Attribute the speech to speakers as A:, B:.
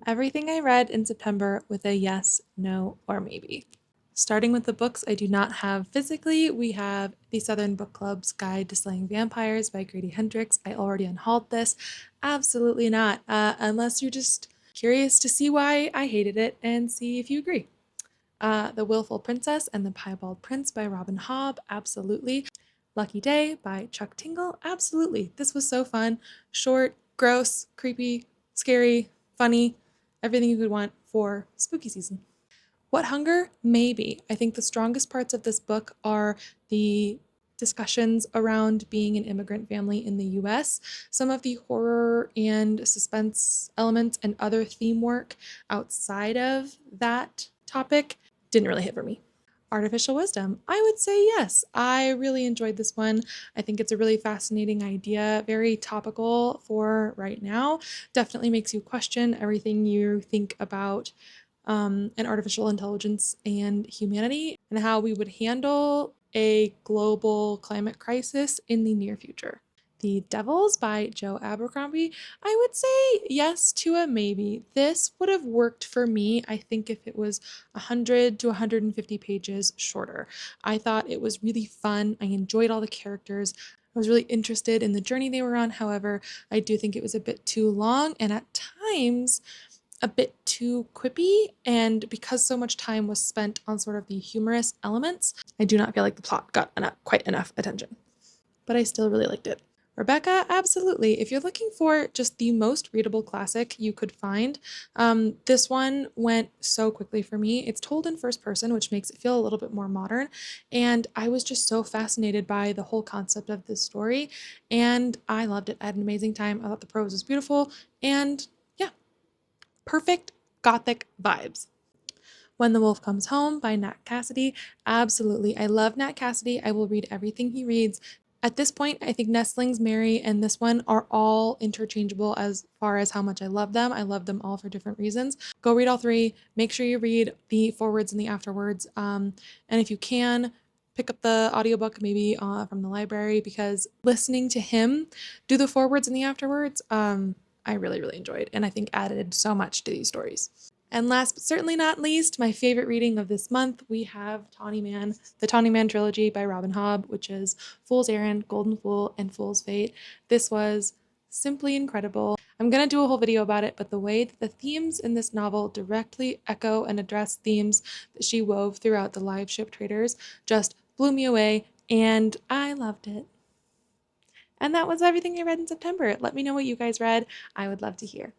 A: Everything I read in September with a yes, no, or maybe. Starting with the books I do not have physically, we have The Southern Book Club's Guide to Slaying Vampires by Grady Hendrix. I already unhauled this. Absolutely not, unless you're just curious to see why I hated it and see if you agree. The Willful Princess and the Piebald Prince by Robin Hobb, absolutely. Lucky Day by Chuck Tingle, absolutely. This was so fun. Short, gross, creepy, scary, funny, everything you could want for spooky season. What Hunger? Maybe. I think the strongest parts of this book are the discussions around being an immigrant family in the US, some of the horror and suspense elements and other theme work outside of that topic didn't really hit for me. Artificial Wisdom, I would say yes. I really enjoyed this one. I think it's a really fascinating idea, very topical for right now. Definitely makes you question everything you think about and artificial intelligence and humanity and how we would handle a global climate crisis in the near future. The Devils by Joe Abercrombie, I would say yes to a maybe. This would have worked for me, I think, if it was 100 to 150 pages shorter. I thought it was really fun. I enjoyed all the characters. I was really interested in the journey they were on. However, I do think it was a bit too long and at times a bit too quippy, and because so much time was spent on sort of the humorous elements, I do not feel like the plot got quite enough attention. But I still really liked it. Rebecca, absolutely. If you're looking for just the most readable classic you could find, this one went so quickly for me. It's told in first person, which makes it feel a little bit more modern, and I was just so fascinated by the whole concept of this story, and I loved it. I had an amazing time. I thought the prose was beautiful, and yeah, perfect gothic vibes. When the Wolf Comes Home by Nat Cassidy, absolutely. I love Nat Cassidy. I will read everything he reads. At this point, I think Nestlings, Mary, and this one are all interchangeable as far as how much I love them. I love them all for different reasons. Go read all three. Make sure you read the forwards and the afterwards. And if you can, pick up the audiobook maybe from the library, because listening to him do the forwards and the afterwards, I really, really enjoyed, and I think added so much to these stories. And last but certainly not least, my favorite reading of this month, we have Tawny Man, the Tawny Man trilogy by Robin Hobb, which is Fool's Errand, Golden Fool, and Fool's Fate. This was simply incredible. I'm going to do a whole video about it, but the way that the themes in this novel directly echo and address themes that she wove throughout the live ship traders just blew me away, and I loved it. And that was everything I read in September. Let me know what you guys read. I would love to hear.